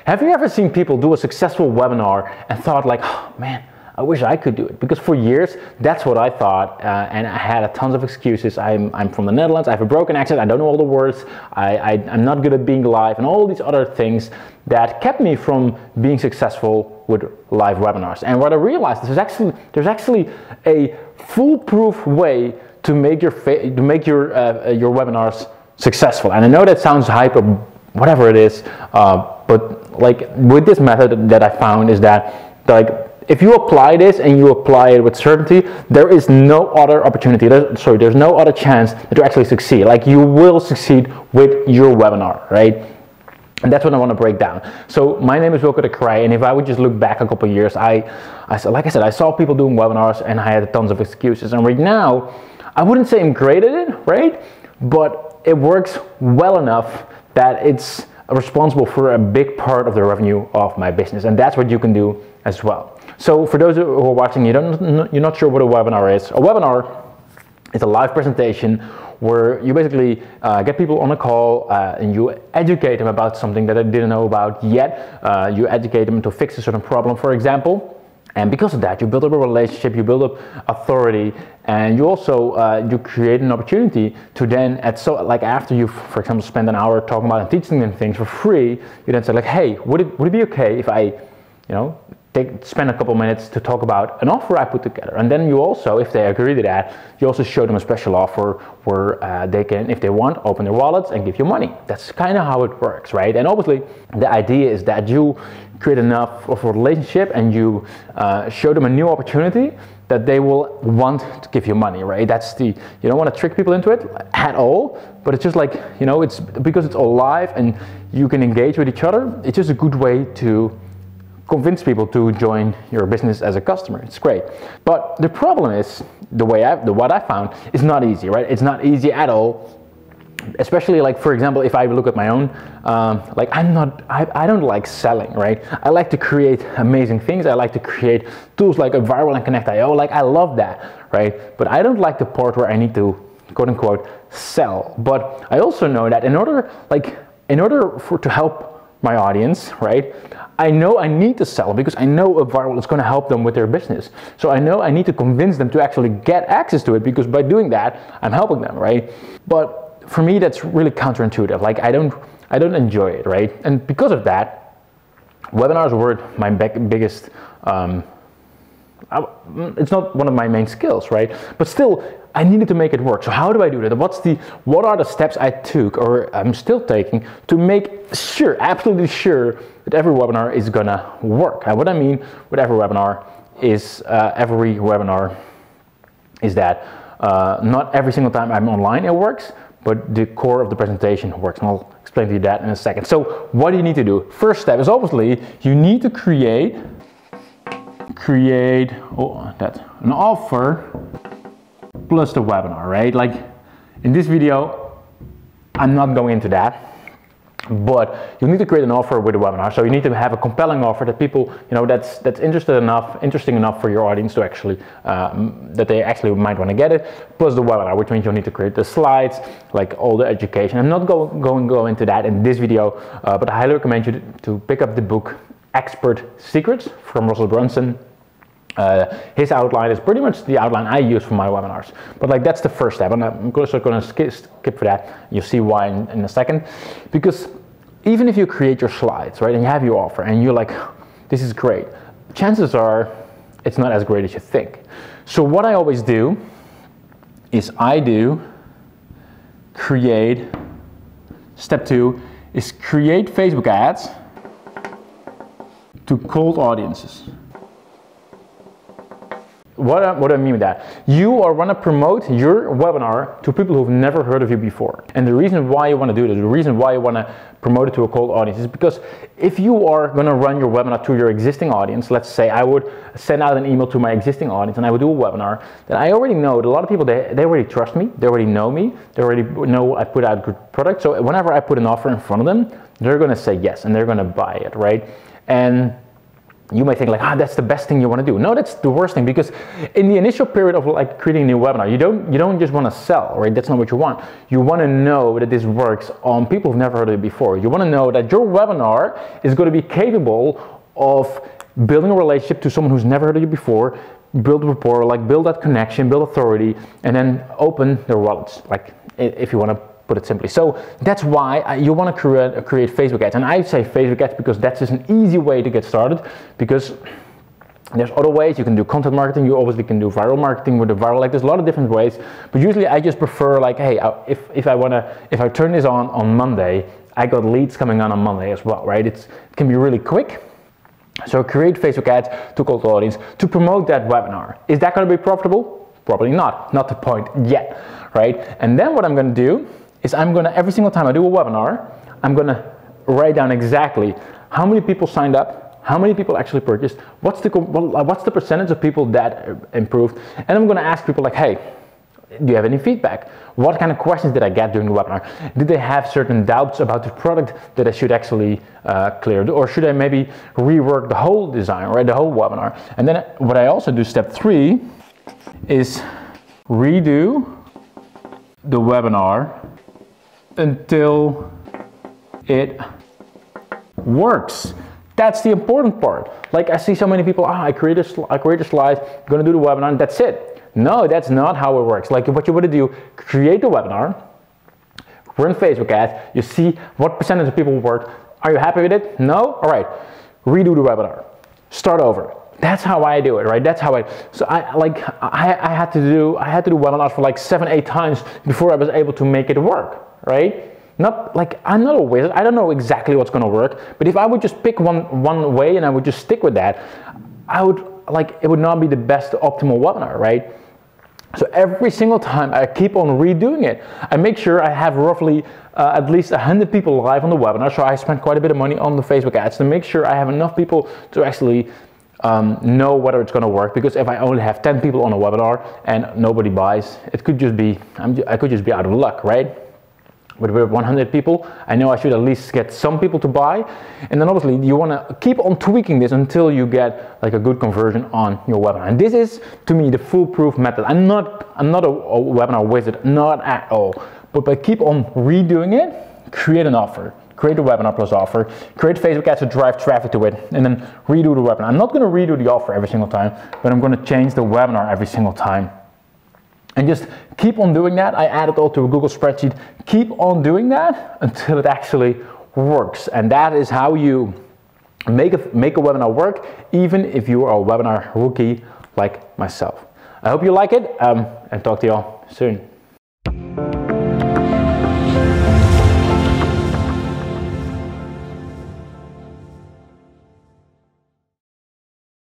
Have you ever seen people do a successful webinar and thought like, oh, man, I wish I could do it? Because for years, that's what I thought, and I had a tons of excuses. I'm from the Netherlands, I have a broken accent, I don't know all the words, I'm not good at being live, and all these other things that kept me from being successful with live webinars. And what I realized is there's actually a foolproof way to make your webinars successful. And I know that sounds hype or whatever it is, but like with this method that I found is that like if you apply this and you apply it with certainty, there is no other opportunity, there's no other chance that you actually succeed. Like you will succeed with your webinar, right? And that's what I want to break down. So my name is Wilco the Kreij, and if I would just look back a couple of years, like I said, I saw people doing webinars and I had tons of excuses. And right now, I wouldn't say I'm great at it, right? But it works well enough that it's responsible for a big part of the revenue of my business, and that's what you can do as well. So for those who are watching, you're not sure what a webinar is. A webinar is a live presentation where you basically get people on a call and you educate them about something that they didn't know about yet. You educate them to fix a certain problem, for example. And because of that, you build up a relationship, you build up authority, and you also you create an opportunity to then, after you, for example, spend an hour talking about and teaching them things for free, you then say like, hey, would it be okay if I, spend a couple minutes to talk about an offer I put together? And then you also, if they agree to that, you also show them a special offer where they can, if they want, open their wallets and give you money. That's kind of how it works, right? And obviously, the idea is that you create enough of a relationship and you show them a new opportunity that they will want to give you money, right? You don't want to trick people into it at all, but it's just like, it's because it's all live and you can engage with each other. It's just a good way to convince people to join your business as a customer. It's great. But the problem is, what I found is not easy, right? It's not easy at all. Especially like, for example, if I look at my own, I don't like selling, right? I like to create amazing things. I like to create tools like a Viral and Connect.io. Like I love that, right? But I don't like the part where I need to, quote unquote, sell. But I also know that in order to help my audience, right? I know I need to sell because I know a viral is going to help them with their business. So I know I need to convince them to actually get access to it, because by doing that, I'm helping them, right? But for me, that's really counterintuitive. Like I don't enjoy it, right? And because of that, webinars were my biggest, it's not one of my main skills, right? But still, I needed to make it work. So how do I do that? What are the steps I took, or I'm still taking, to make sure, absolutely sure, that every webinar is gonna work? And what I mean with every webinar is that not every single time I'm online it works, but the core of the presentation works. And I'll explain to you that in a second. So what do you need to do? First step is obviously you need to create an offer plus the webinar, right? Like in this video, I'm not going into that, but you need to create an offer with a webinar. So you need to have a compelling offer that people, that's interesting enough for your audience to actually, that they actually might want to get it, plus the webinar, which means you'll need to create the slides, like all the education. I'm not going to go into that in this video, but I highly recommend you to pick up the book Expert Secrets from Russell Brunson. His outline is pretty much the outline I use for my webinars, but like that's the first step, and I'm also going to skip for that. You'll see why in a second. Because even if you create your slides, right, and you have your offer and you're like, this is great, chances are it's not as great as you think. So what I always do is step 2 is create Facebook ads to cold audiences. What do I mean with that? You are going to promote your webinar to people who've never heard of you before. And the reason why you want to do this, the reason why you want to promote it to a cold audience, is because if you are going to run your webinar to your existing audience, let's say I would send out an email to my existing audience and I would do a webinar, then I already know that a lot of people, they already trust me, they already know me, they already know I put out good products. So whenever I put an offer in front of them, they're going to say yes and they're going to buy it, right? And you might think like, that's the best thing you want to do. No, that's the worst thing, because in the initial period of like creating a new webinar, you don't just want to sell, right? That's not what you want. You want to know that this works on people who've never heard of it before. You want to know that your webinar is going to be capable of building a relationship to someone who's never heard of you before, build rapport, like build that connection, build authority, and then open their wallets, like if you want to put it simply. So that's why you want to create Facebook ads. And I say Facebook ads because that's just an easy way to get started, because there's other ways. You can do content marketing, you obviously can do viral marketing with the viral, like there's a lot of different ways, but usually I just prefer like, hey, if I turn this on Monday, I got leads coming on Monday as well, right? It can be really quick. So create Facebook ads to cold audience to promote that webinar. Is that going to be profitable? Probably not the point yet, right? And then what I'm going to do is I'm going to, every single time I do a webinar, I'm going to write down exactly how many people signed up, how many people actually purchased, what's the percentage of people that improved, and I'm going to ask people like, hey, do you have any feedback? What kind of questions did I get during the webinar? Did they have certain doubts about the product that I should actually clear? Or should I maybe rework the whole design, right, the whole webinar? And then what I also do, step 3, is redo the webinar until it works. That's the important part. Like I see so many people, I create a slide, I'm gonna do the webinar, and that's it. No, that's not how it works. Like what you want to do, create the webinar, run Facebook ads, you see what percentage of people worked. Are you happy with it? No? All right, redo the webinar, start over. That's how I do it, right? That's how I had to do webinars for like 7-8 times before I was able to make it work, right? Not like, I'm not a wizard, I don't know exactly what's gonna work, but if I would just pick one way and I would just stick with that, it would not be the best optimal webinar, right? So every single time I keep on redoing it, I make sure I have roughly at least 100 people live on the webinar, so I spend quite a bit of money on the Facebook ads to make sure I have enough people to actually know whether it's going to work, because if I only have 10 people on a webinar and nobody buys, it could just be, I could just be out of luck, right? But with 100 people, I know I should at least get some people to buy, and then obviously you want to keep on tweaking this until you get like a good conversion on your webinar. And this is, to me, the foolproof method. I'm not a webinar wizard, not at all. But by keep on redoing it, create an offer, create a webinar plus offer, create Facebook ads to drive traffic to it, and then redo the webinar. I'm not going to redo the offer every single time, but I'm going to change the webinar every single time. And just keep on doing that. I add it all to a Google spreadsheet. Keep on doing that until it actually works. And that is how you make a webinar work, even if you are a webinar rookie like myself. I hope you like it, and talk to you all soon.